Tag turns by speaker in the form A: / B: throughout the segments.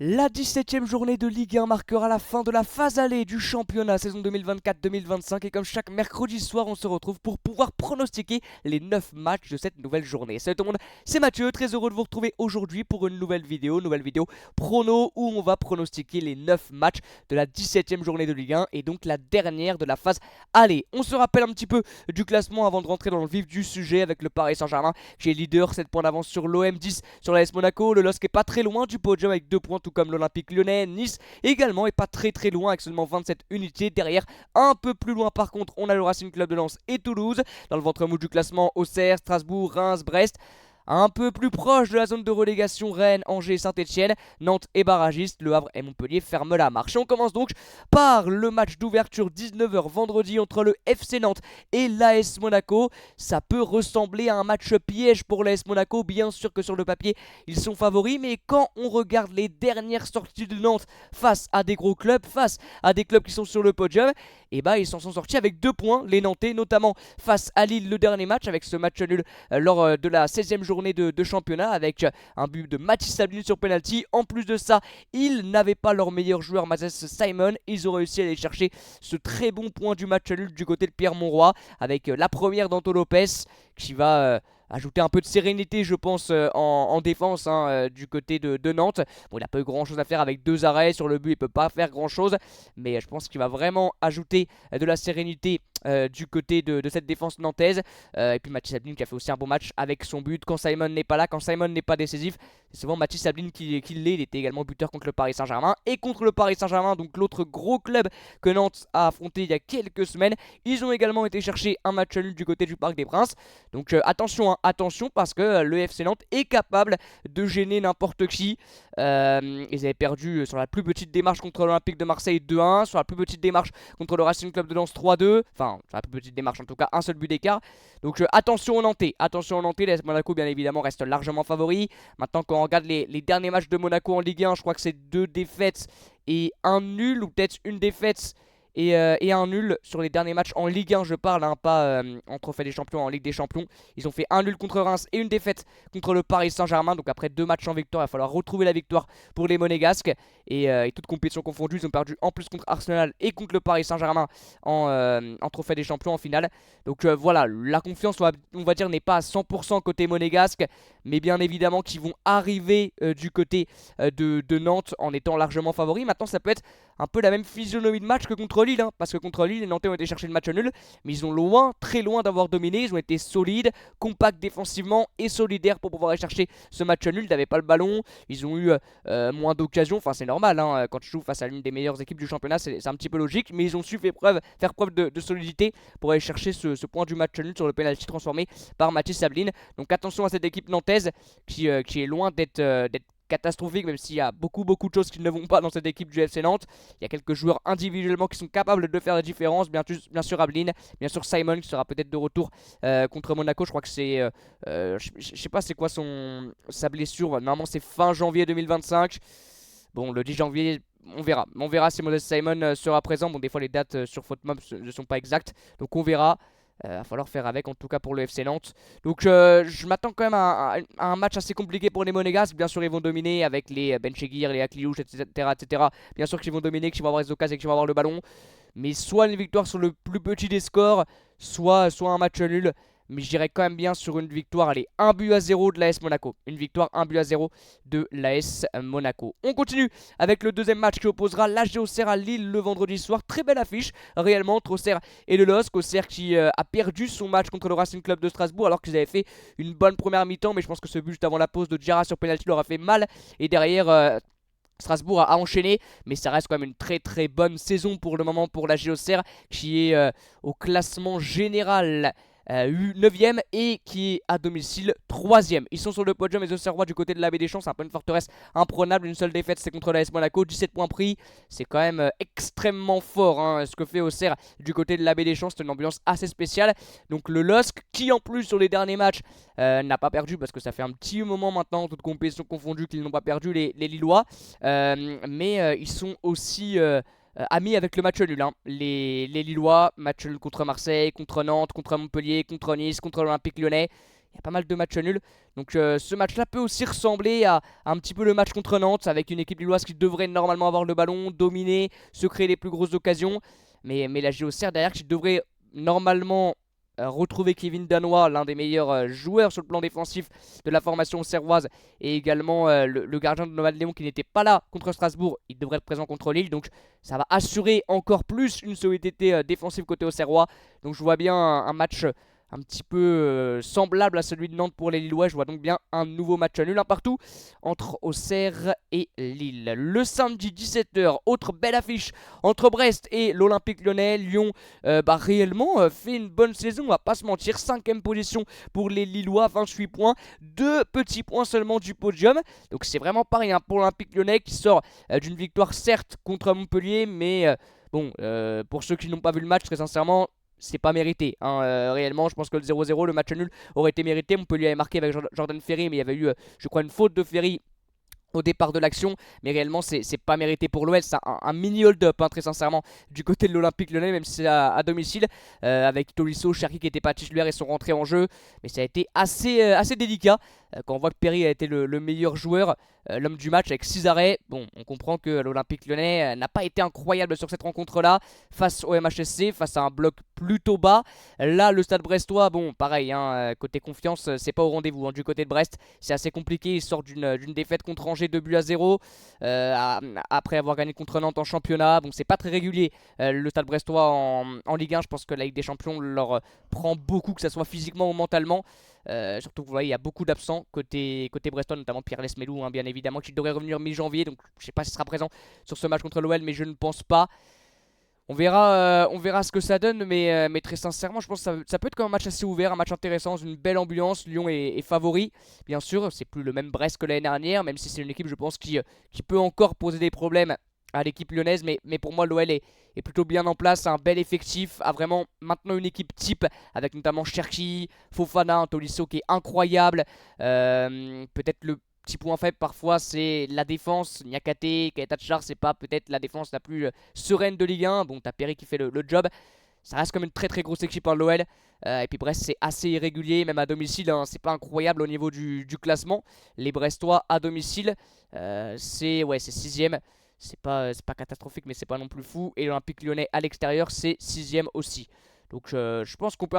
A: La 17e journée de Ligue 1 marquera la fin de la phase allée du championnat saison 2024-2025 et comme chaque mercredi soir on se retrouve pour pouvoir pronostiquer les 9 matchs de cette nouvelle journée. Salut tout le monde, c'est Mathieu, très heureux de vous retrouver aujourd'hui pour une nouvelle vidéo prono où on va pronostiquer les 9 matchs de la 17e journée de Ligue 1 et donc la dernière de la phase allée. On se rappelle un petit peu du classement avant de rentrer dans le vif du sujet avec le Paris Saint-Germain qui est leader, 7 points d'avance sur l'OM, 10 sur l'AS Monaco, le LOSC est pas très loin du podium avec 2 points tout comme l'Olympique Lyonnais, Nice également est pas très loin avec seulement 27 unités. Derrière, un peu plus loin par contre, on a le Racing Club de Lens et Toulouse. Dans le ventre mou du classement, Auxerre, Strasbourg, Reims, Brest. Un peu plus proche de la zone de relégation, Rennes, Angers, Saint-Etienne, Nantes et barragiste, Le Havre et Montpellier ferment la marche. On commence donc par le match d'ouverture 19h vendredi entre le FC Nantes et l'AS Monaco. Ça peut ressembler à un match piège pour l'AS Monaco, bien sûr que sur le papier ils sont favoris, mais quand on regarde les dernières sorties de Nantes face à des gros clubs, face à des clubs qui sont sur le podium, et bah ils s'en sont sortis avec 2 points, les Nantais, notamment face à Lille le dernier match, avec ce match nul lors de la 16e journée de championnat, avec un but de Mathis Sablin sur penalty. En plus de ça, ils n'avaient pas leur meilleur joueur, Mazes Simon. Ils ont réussi à aller chercher ce très bon point du match nul du côté de Pierre Monroy, avec la première d'Anto Lopez qui va ajouter un peu de sérénité, je pense, en défense du côté de Nantes. Bon, il n'a pas eu grand chose à faire avec 2 arrêts sur le but, il peut pas faire grand chose, mais je pense qu'il va vraiment ajouter de la sérénité du côté de cette défense nantaise. Et puis Mathis Sablin qui a fait aussi un bon match avec son but. Quand Simon n'est pas là, quand Simon n'est pas décisif, c'est souvent Mathis Sablin qui l'est. Il était également buteur contre le Paris Saint-Germain. Et contre le Paris Saint-Germain, donc l'autre gros club que Nantes a affronté il y a quelques semaines, ils ont également été chercher un match nul du côté du Parc des Princes. Donc attention, attention, parce que le FC Nantes est capable de gêner n'importe qui. Ils avaient perdu sur la plus petite démarche contre l'Olympique de Marseille 2-1, sur la plus petite démarche contre le Racing Club de Lens 3-2, enfin sur la plus petite démarche en tout cas, un seul but d'écart. Donc attention aux Nantais, l'AS Monaco bien évidemment reste largement favori. Maintenant quand on regarde les derniers matchs de Monaco en Ligue 1, je crois que c'est 2 défaites et un nul, ou peut-être une défaite et un nul sur les derniers matchs en Ligue 1, je parle, pas en Trophée des Champions, en Ligue des Champions. Ils ont fait un nul contre Reims et une défaite contre le Paris Saint-Germain. Donc après 2 matchs en victoire, il va falloir retrouver la victoire pour les Monégasques. Et toutes compétitions confondues, ils ont perdu en plus contre Arsenal et contre le Paris Saint-Germain en Trophée des Champions en finale. Donc voilà, la confiance, on va dire, n'est pas à 100% côté monégasque, mais bien évidemment qu'ils vont arriver du côté de Nantes en étant largement favoris. Maintenant, ça peut être un peu la même physionomie de match que contre Lille, parce que contre Lille, les Nantais ont été chercher le match nul, mais ils ont très loin d'avoir dominé. Ils ont été solides, compacts défensivement et solidaires pour pouvoir aller chercher ce match nul. Ils n'avaient pas le ballon, ils ont eu moins d'occasions, enfin c'est normal, quand tu joues face à l'une des meilleures équipes du championnat, c'est un petit peu logique, mais ils ont su faire preuve de solidité pour aller chercher ce point du match nul sur le penalty transformé par Mathis Sablin. Donc attention à cette équipe nantaise qui est loin d'être catastrophique, même s'il y a beaucoup de choses qui ne vont pas dans cette équipe du FC Nantes. Il y a quelques joueurs individuellement qui sont capables de faire la différence, bien sûr Ablin, bien sûr Simon qui sera peut-être de retour contre Monaco. Je crois que c'est je sais pas c'est quoi sa blessure, normalement c'est fin janvier 2025. Bon, le 10 janvier on verra si Moses Simon sera présent. Bon, des fois les dates sur FootMob ne sont pas exactes, donc on verra. Va falloir faire avec, en tout cas pour le FC Nantes. Donc je m'attends quand même à un match assez compliqué pour les Monégasques. Bien sûr ils vont dominer avec les Benchegir, les Akliouche, etc. Bien sûr qu'ils vont dominer, qu'ils vont avoir les occasions et qu'ils vont avoir le ballon. Mais soit une victoire sur le plus petit des scores, soit un match nul. Mais je dirais quand même bien sur une victoire, allez, 1-0 de l'AS Monaco. Une victoire 1-0 de l'AS Monaco. On continue avec le deuxième match qui opposera l'AG Auxerre à Lille le vendredi soir. Très belle affiche réellement entre Auxerre et le LOSC. Auxerre qui a perdu son match contre le Racing Club de Strasbourg alors qu'ils avaient fait une bonne première mi-temps. Mais je pense que ce but juste avant la pause de Diarra sur penalty leur a fait mal. Et derrière... Strasbourg a enchaîné, mais ça reste quand même une très bonne saison pour le moment pour l'AG Auxerre qui est au classement général 9ème et qui est à domicile 3ème. Ils sont sur le podium, les Auxerrois du côté de la Baie des Champs, c'est un peu une forteresse imprenable. Une seule défaite, c'est contre l'AS Monaco, 17 points pris. C'est quand même extrêmement fort ce que fait Auxerre du côté de la Baie des Champs. C'est une ambiance assez spéciale. Donc le LOSC qui en plus sur les derniers matchs n'a pas perdu, parce que ça fait un petit moment maintenant, toutes compétitions confondues, qu'ils n'ont pas perdu les Lillois. Mais ils sont aussi... amis avec le match nul. Les Lillois, match nul contre Marseille, contre Nantes, contre Montpellier, contre Nice, contre l'Olympique Lyonnais. Il y a pas mal de matchs nuls. Donc ce match-là peut aussi ressembler à un petit peu le match contre Nantes, avec une équipe lilloise qui devrait normalement avoir le ballon, dominer, se créer les plus grosses occasions. Mais la JOCR derrière qui devrait normalement retrouver Kevin Danois, l'un des meilleurs joueurs sur le plan défensif de la formation serroise, et également le gardien de Nova de Léon qui n'était pas là contre Strasbourg. Il devrait être présent contre Lille, donc ça va assurer encore plus une solidité défensive côté auxerrois. Donc je vois bien un match un petit peu semblable à celui de Nantes pour les Lillois. Je vois donc bien un nouveau match nul, un partout entre Auxerre et Lille. Le samedi 17h, autre belle affiche entre Brest et l'Olympique Lyonnais. Lyon réellement fait une bonne saison, on va pas se mentir. 5ème position pour les Lillois, 28 points, 2 petits points seulement du podium. Donc c'est vraiment pas rien pour l'Olympique Lyonnais qui sort d'une victoire certes contre Montpellier, mais bon, pour ceux qui n'ont pas vu le match, très sincèrement, c'est pas mérité, hein. Réellement je pense que le 0-0, le match nul aurait été mérité. Montpellier avait marqué avec Jordan Ferry, mais il y avait eu je crois une faute de Ferry au départ de l'action, mais réellement c'est pas mérité pour l'OL. C'est un mini hold-up, hein, très sincèrement, du côté de l'Olympique Lyonnais, même si c'est à domicile, avec Tolisso, Cherki qui n'était pas titulaire et sont rentrés en jeu. Mais ça a été assez délicat quand on voit que Perry a été le meilleur joueur, l'homme du match avec 6 arrêts. Bon, on comprend que l'Olympique Lyonnais n'a pas été incroyable sur cette rencontre-là, face au MHSC, face à un bloc plutôt bas. Là, le Stade Brestois, bon, pareil, hein, côté confiance, c'est pas au rendez-vous, hein, du côté de Brest. C'est assez compliqué, ils sortent d'une défaite contre Angers 2-0, après avoir gagné contre Nantes en championnat. Bon, c'est pas très régulier, le Stade Brestois en Ligue 1. Je pense que la Ligue des Champions leur prend beaucoup, que ce soit physiquement ou mentalement. Surtout que vous voyez, il y a beaucoup d'absents côté Brestois, notamment Pierre Lesmelou, hein, bien évidemment, qui devrait revenir mi-janvier. Donc je sais pas s'il sera présent sur ce match contre l'OL, mais je ne pense pas. On verra ce que ça donne, mais très sincèrement, je pense que ça peut être comme un match assez ouvert, un match intéressant, une belle ambiance. Lyon est favori, bien sûr, c'est plus le même Brest que l'année dernière, même si c'est une équipe, je pense, qui peut encore poser des problèmes à l'équipe lyonnaise. Mais pour moi, l'OL est plutôt bien en place, un bel effectif, a vraiment maintenant une équipe type, avec notamment Cherki, Fofana, un Tolisso qui est incroyable. Peut-être le petit point faible parfois, c'est la défense. Niakate, Kaetachar, c'est pas peut-être la défense la plus sereine de Ligue 1. Bon, t'as Perry qui fait le job. Ça reste comme une très très grosse équipe, hein, l'OL. Et puis Brest, c'est assez irrégulier, même à domicile, hein, c'est pas incroyable au niveau du classement. Les Brestois à domicile, c'est 6ème. C'est pas catastrophique, mais c'est pas non plus fou. Et l'Olympique Lyonnais à l'extérieur, c'est 6ème aussi. Donc je pense qu'on peut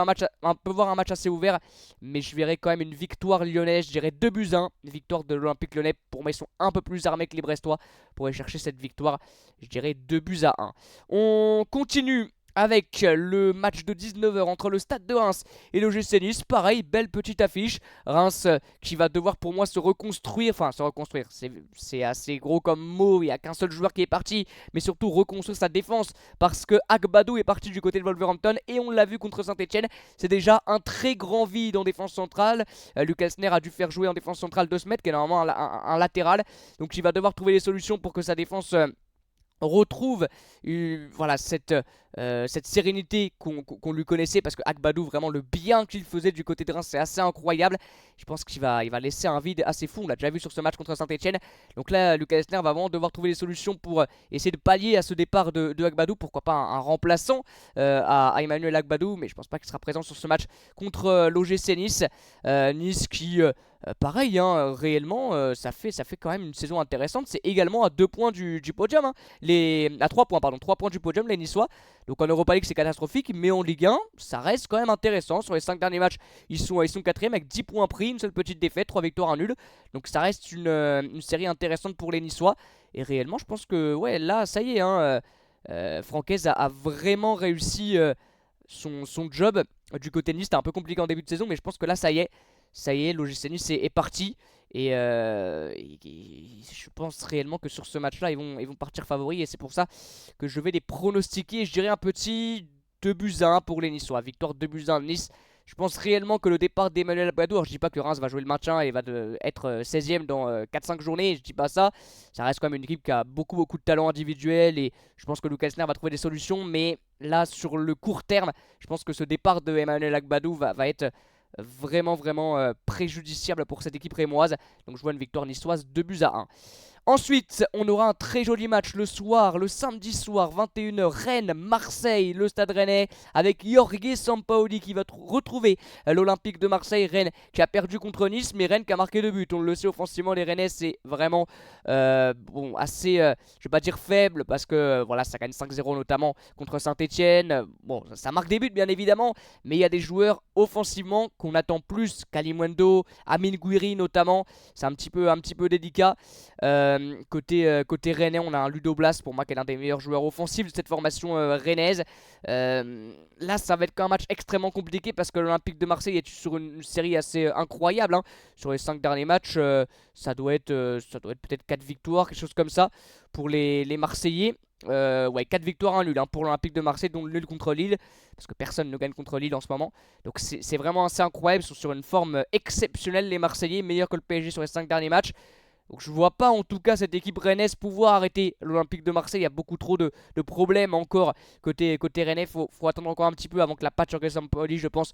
A: voir un match assez ouvert, mais je verrai quand même une victoire lyonnaise. Je dirais 2-1, une victoire de l'Olympique Lyonnais. Pour moi, ils sont un peu plus armés que les Brestois pour aller chercher cette victoire. Je dirais 2-1. On continue avec le match de 19h entre le Stade de Reims et l'OGC Nice. Pareil, belle petite affiche. Reims qui va devoir pour moi se reconstruire. Enfin, se reconstruire, c'est assez gros comme mot. Il n'y a qu'un seul joueur qui est parti. Mais surtout reconstruire sa défense. Parce que Agbadou est parti du côté de Wolverhampton. Et on l'a vu contre Saint-Etienne. C'est déjà un très grand vide en défense centrale. Lucas Sner a dû faire jouer en défense centrale De Smet, qui est normalement un latéral. Donc il va devoir trouver des solutions pour que sa défense retrouve voilà, cette sérénité qu'on lui connaissait, parce que Agbadou, vraiment le bien qu'il faisait du côté de Reims, c'est assez incroyable. Je pense qu'il va laisser un vide assez fou. On l'a déjà vu sur ce match contre Saint-Etienne. Donc là, Lucas Esner va vraiment devoir trouver des solutions pour essayer de pallier à ce départ de Agbadou. Pourquoi pas un remplaçant à Emmanuel Agbadou, mais je pense pas qu'il sera présent sur ce match contre l'OGC Nice. Nice qui pareil, hein, réellement, ça fait quand même une saison intéressante. C'est également à 2 points du podium, hein. À 3 points, pardon, 3 points du podium, les Niçois. Donc en Europa League, c'est catastrophique, mais en Ligue 1, ça reste quand même intéressant. Sur les 5 derniers matchs, ils sont 4ème avec 10 points pris, une seule petite défaite, 3 victoires, 1 nul. Donc ça reste une série intéressante pour les Niçois. Et réellement, je pense que, ouais, là, ça y est, hein, Francaise a vraiment réussi son job. Du côté de Nice, c'était un peu compliqué en début de saison, mais je pense que là, ça y est, l'OGC Nice est parti. Et je pense réellement que sur ce match-là, ils vont partir favoris. Et c'est pour ça que je vais les pronostiquer. Je dirais un petit 2-1 pour les Niçois. Victoire 2-1 de Nice. Je pense réellement que le départ d'Emmanuel Agbadou, alors je dis pas que Reims va jouer le maintien et va être 16ème dans 4-5 journées, je dis pas ça. Ça reste quand même une équipe qui a beaucoup de talent individuel, et je pense que Lucas Sner va trouver des solutions. Mais là, sur le court terme, je pense que ce départ de Emmanuel Agbadou va être vraiment préjudiciable pour cette équipe rémoise. Donc je vois une victoire niçoise 2-1. Ensuite, on aura un très joli match le soir, le samedi soir, 21h, Rennes-Marseille, le stade rennais, avec Jorge Sampaoli qui va retrouver l'Olympique de Marseille. Rennes qui a perdu contre Nice, mais Rennes qui a marqué 2 buts. On le sait offensivement, les Rennais, c'est vraiment bon, assez, je vais pas dire faible, parce que voilà, ça gagne 5-0 notamment contre Saint-Etienne. Bon, ça marque des buts bien évidemment, mais il y a des joueurs offensivement qu'on attend plus. Kalimundo, Amine Gouiri notamment, c'est un petit peu délicat. Côté rennais, on a un Ludo Blas, pour moi qui est l'un des meilleurs joueurs offensifs de cette formation rennaise. Là, ça va être quand même un match extrêmement compliqué parce que l'Olympique de Marseille est sur une série assez incroyable. Hein. Sur les 5 derniers matchs, ça doit être peut-être 4 victoires, quelque chose comme ça pour les Marseillais. Ouais, 4 victoires, 1 nul hein, pour l'Olympique de Marseille, dont le nul contre Lille, parce que personne ne gagne contre Lille en ce moment. Donc c'est vraiment assez incroyable, ils sont sur une forme exceptionnelle les Marseillais, meilleurs que le PSG sur les 5 derniers matchs. Donc je vois pas en tout cas cette équipe rennaise pouvoir arrêter l'Olympique de Marseille. Il y a beaucoup trop de problèmes encore côté rennais. Faut attendre encore un petit peu avant que la patte Jorge Sampaoli, je pense,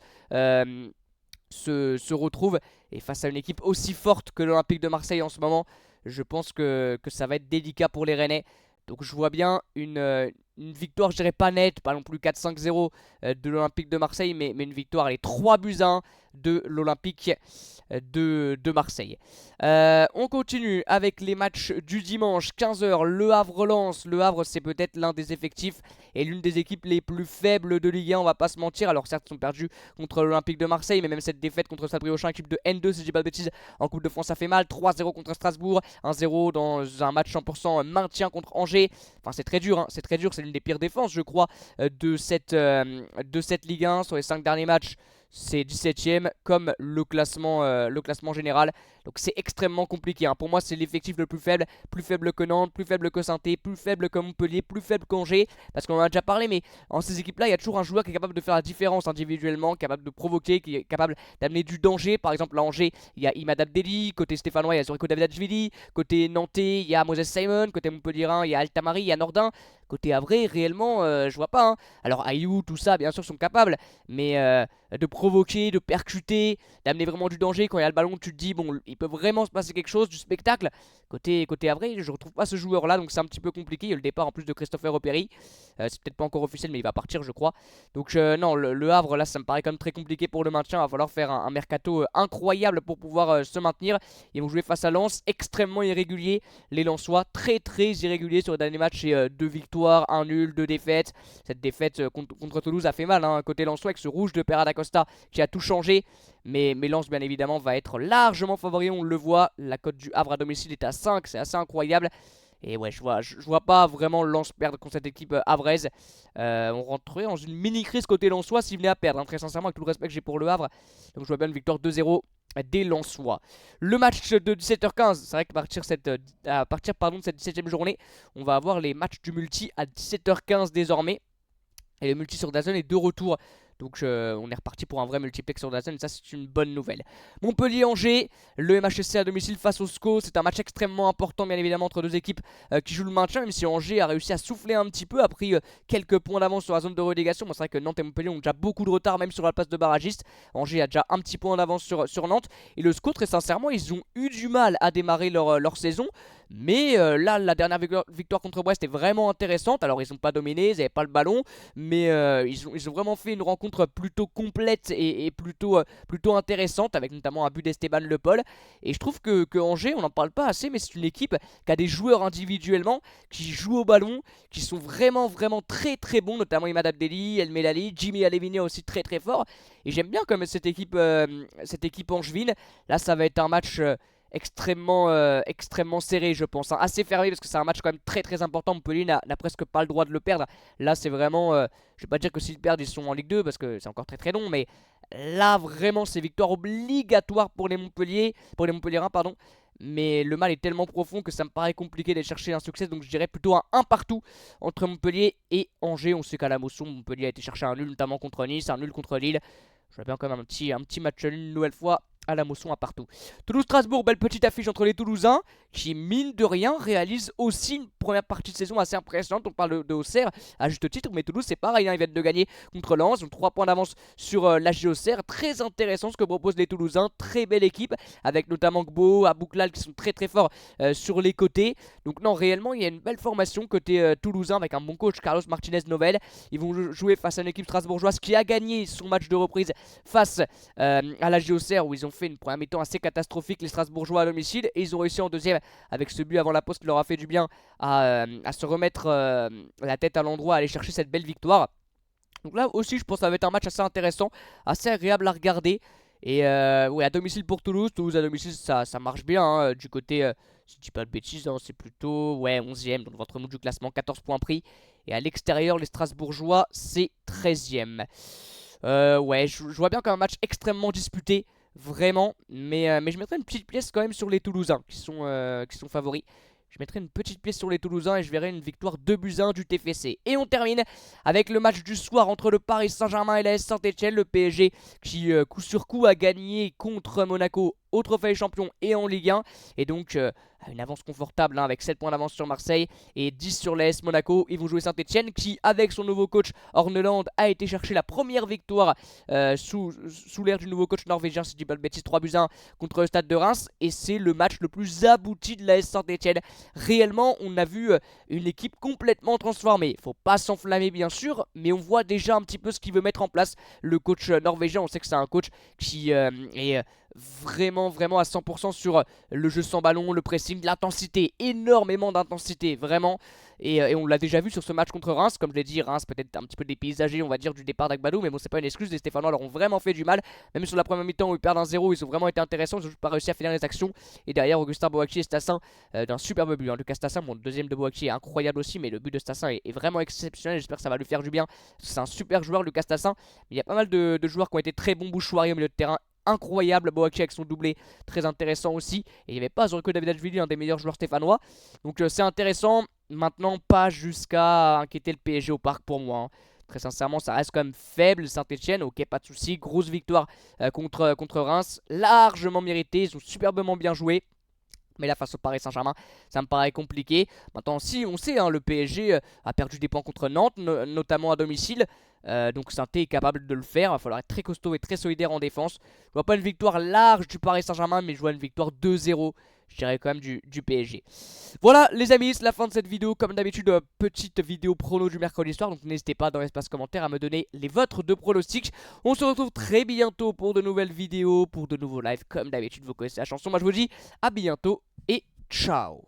A: se retrouve. Et face à une équipe aussi forte que l'Olympique de Marseille en ce moment, je pense que ça va être délicat pour les Rennais. Donc je vois bien une victoire, je dirais pas nette, pas non plus 4-5-0 de l'Olympique de Marseille, mais une victoire, les 3-1 de l'Olympique de Marseille. On continue avec les matchs du dimanche, 15h, Le Havre-Lens. Le Havre, c'est peut-être l'un des effectifs et l'une des équipes les plus faibles de Ligue 1, on va pas se mentir. Alors certes, ils ont perdu contre l'Olympique de Marseille, mais même cette défaite contre Stade Briochin, équipe de N2, si je dis pas de bêtises, en Coupe de France, ça fait mal. 3-0 contre Strasbourg, 1-0 dans un match 100% maintien contre Angers. Enfin, c'est très dur, hein, c'est très dur, c'est l'une des pires défenses, je crois, de cette Ligue 1 sur les 5 derniers matchs. C'est 17ème comme le classement général. Donc c'est extrêmement compliqué. Hein. Pour moi, c'est l'effectif le plus faible que Nantes, plus faible que Saint-Étienne, plus faible que Montpellier, plus faible qu'Angers. Parce qu'on en a déjà parlé, mais en ces équipes-là, il y a toujours un joueur qui est capable de faire la différence individuellement, capable de provoquer, qui est capable d'amener du danger. Par exemple, à Angers, il y a Imad Abdelli. Côté stéphanois, il y a Zuriko Davidashvili. Côté nantais, il y a Moses Simon. Côté montpellierin, il y a Altamari, il y a Nordin. Côté Havrais, réellement, je vois pas. Hein. Alors Ayou, tout ça, bien sûr, sont capables. Mais de provoquer, de percuter, d'amener vraiment du danger. Quand il y a le ballon, tu te dis, bon, il peut vraiment se passer quelque chose, du spectacle. Côté Havrais, je retrouve pas ce joueur-là, donc c'est un petit peu compliqué. Il y a le départ en plus de Christopher Operi. C'est peut-être pas encore officiel, mais il va partir, je crois. Donc non, le Havre, là, ça me paraît quand même très compliqué pour le maintien. Il va falloir faire un mercato incroyable pour pouvoir se maintenir. Ils vont jouer face à Lens, extrêmement irrégulier. Les Lensois, très très irréguliers sur les derniers matchs. C'est 2 victoires, 1 nul, 2 défaites. Cette défaite contre Toulouse a fait mal, hein, côté Lensois, avec ce rouge de Pera da Costa qui a tout changé. Mais Lens, bien évidemment, va être largement favori, on le voit. La cote du Havre à domicile est à 5, c'est assez incroyable. Et ouais, je vois pas vraiment Lens perdre contre cette équipe havraise. On rentrerait dans une mini-crise côté Lensois s'il venait à perdre, hein, très sincèrement, avec tout le respect que j'ai pour le Havre. Donc je vois bien une victoire 2-0 des Lensois. Le match de 17h15, c'est vrai qu'à partir, de cette 17ème journée, on va avoir les matchs du multi à 17h15 désormais. Et le multi sur DAZN est de retour. Donc on est reparti pour un vrai multiplex sur DAZN et ça c'est une bonne nouvelle. Montpellier-Angers, le MHSC à domicile face au SCO. C'est un match extrêmement important bien évidemment entre deux équipes qui jouent le maintien. Même si Angers a réussi à souffler un petit peu, a pris quelques points d'avance sur la zone de relégation. Bon, c'est vrai que Nantes et Montpellier ont déjà beaucoup de retard même sur la place de barragiste. Angers a déjà un petit point d'avance sur Nantes. Et le SCO, très sincèrement, ils ont eu du mal à démarrer leur saison. Mais là, la dernière victoire contre Brest est vraiment intéressante. Alors, ils n'ont pas dominé, ils n'avaient pas le ballon. Mais ils ont vraiment fait une rencontre plutôt complète et plutôt intéressante. Avec notamment un but d'Esteban Le Paul. Et je trouve que Angers, on n'en parle pas assez. Mais c'est une équipe qui a des joueurs individuellement qui jouent au ballon. Qui sont vraiment très très bons. Notamment Imad Abdelli, El Melali, Jimmy Alevini aussi très très fort. Et j'aime bien comme cette équipe angevine. Là, ça va être un match extrêmement serré je pense, hein. Assez fermé parce que c'est un match quand même très très important. Montpellier n'a presque pas le droit de le perdre. Là c'est vraiment, je vais pas dire que s'ils perdent ils sont en Ligue 2 parce que c'est encore très très long. Mais là vraiment c'est victoire obligatoire pour les Montpelliérains pardon. Mais le mal est tellement profond que ça me paraît compliqué d'aller chercher un succès. Donc je dirais plutôt un partout entre Montpellier et Angers. On sait qu'à la Mosson Montpellier a été chercher un nul notamment contre Nice, un nul contre Lille. Je vois bien quand même un petit match nul une nouvelle fois à la moisson à partout. Toulouse-Strasbourg, belle petite affiche entre les Toulousains qui, mine de rien, réalisent aussi une première partie de saison assez impressionnante. On parle de Auxerre à juste titre, mais Toulouse c'est pareil, hein, ils viennent de gagner contre Lens, ils ont 3 points d'avance sur l'AG Auxerre. Très intéressant ce que proposent les Toulousains, très belle équipe avec notamment Gbo, Abouklal qui sont très très forts sur les côtés. Donc non, réellement il y a une belle formation côté Toulousain avec un bon coach, Carlos Martinez Novel. Ils vont jouer face à une équipe strasbourgeoise qui a gagné son match de reprise face à l'AG Auxerre, où ils ont fait une première mi-temps assez catastrophique, les Strasbourgeois à domicile, et ils ont réussi en deuxième avec ce but avant la pause qui leur a fait du bien à se remettre la tête à l'endroit, à aller chercher cette belle victoire. Donc là aussi je pense que ça va être un match assez intéressant, assez agréable à regarder. Et ouais, à domicile pour Toulouse, Toulouse à domicile ça marche bien hein, du côté, si je dis pas de bêtises, hein, c'est plutôt ouais, 11ème dans le ventre mou du classement, 14 points pris. Et à l'extérieur les Strasbourgeois c'est 13ème. Ouais, je vois bien comme un match extrêmement disputé, vraiment. Mais je mettrai une petite pièce quand même sur les Toulousains qui sont favoris. Je mettrai une petite pièce sur les Toulousains et je verrai une victoire 2-1 du TFC. Et on termine avec le match du soir entre le Paris Saint-Germain et la S Saint-Etienne. Le PSG qui coup sur coup a gagné contre Monaco au Trophée des Champions et en Ligue 1. Et donc une avance confortable hein, avec 7 points d'avance sur Marseille et 10 sur l'AS Monaco. Ils vont jouer Saint-Etienne qui, avec son nouveau coach Horneland, a été chercher la première victoire sous l'ère du nouveau coach norvégien, si je dis pas le bêtise, 3-1 contre le Stade de Reims. Et c'est le match le plus abouti de l'AS Saint-Etienne. Réellement, on a vu une équipe complètement transformée. Faut pas s'enflammer bien sûr, mais on voit déjà un petit peu ce qu'il veut mettre en place. Le coach norvégien, on sait que c'est un coach qui est vraiment à 100% sur le jeu sans ballon, le pressing, l'intensité, énormément d'intensité, vraiment. Et on l'a déjà vu sur ce match contre Reims, comme je l'ai dit, Reims peut-être un petit peu dépaysagé, on va dire, du départ d'Agbadou, mais bon, c'est pas une excuse, les Stéphanois leur ont vraiment fait du mal, même sur la première mi-temps où ils perdent 1-0, ils ont vraiment été intéressants, ils ont pas réussi à finir les actions. Et derrière, Augustin Boakye et Stassin d'un superbe but, hein. Lucas Stassin, bon, le deuxième de Boakye est incroyable aussi, mais le but de Stassin est vraiment exceptionnel, j'espère que ça va lui faire du bien, c'est un super joueur, Lucas Stassin. Il y a pas mal de joueurs qui ont été très bons bouchoiries au milieu de terrain, incroyable. Boakye avec son doublé, très intéressant aussi. Et il n'y avait pas que Davidashvili, un des meilleurs joueurs stéphanois. Donc c'est intéressant. Maintenant, pas jusqu'à inquiéter le PSG au parc pour moi, hein. Très sincèrement, ça reste quand même faible. Saint-Etienne, ok, pas de souci. Grosse victoire contre Reims, largement méritée. Ils ont superbement bien joué. Mais là, face au Paris Saint-Germain, ça me paraît compliqué. Maintenant, si on sait, hein, le PSG a perdu des points contre Nantes, notamment à domicile. Donc Saint-Étienne est capable de le faire. Il va falloir être très costaud et très solidaire en défense. Je vois pas une victoire large du Paris Saint-Germain, mais je vois une victoire 2-0. Je dirais quand même du PSG. Voilà les amis, c'est la fin de cette vidéo. Comme d'habitude, petite vidéo prono du mercredi soir. Donc n'hésitez pas dans l'espace commentaire à me donner les vôtres de pronostics. On se retrouve très bientôt pour de nouvelles vidéos, pour de nouveaux lives. Comme d'habitude, vous connaissez la chanson. Moi je vous dis à bientôt et ciao.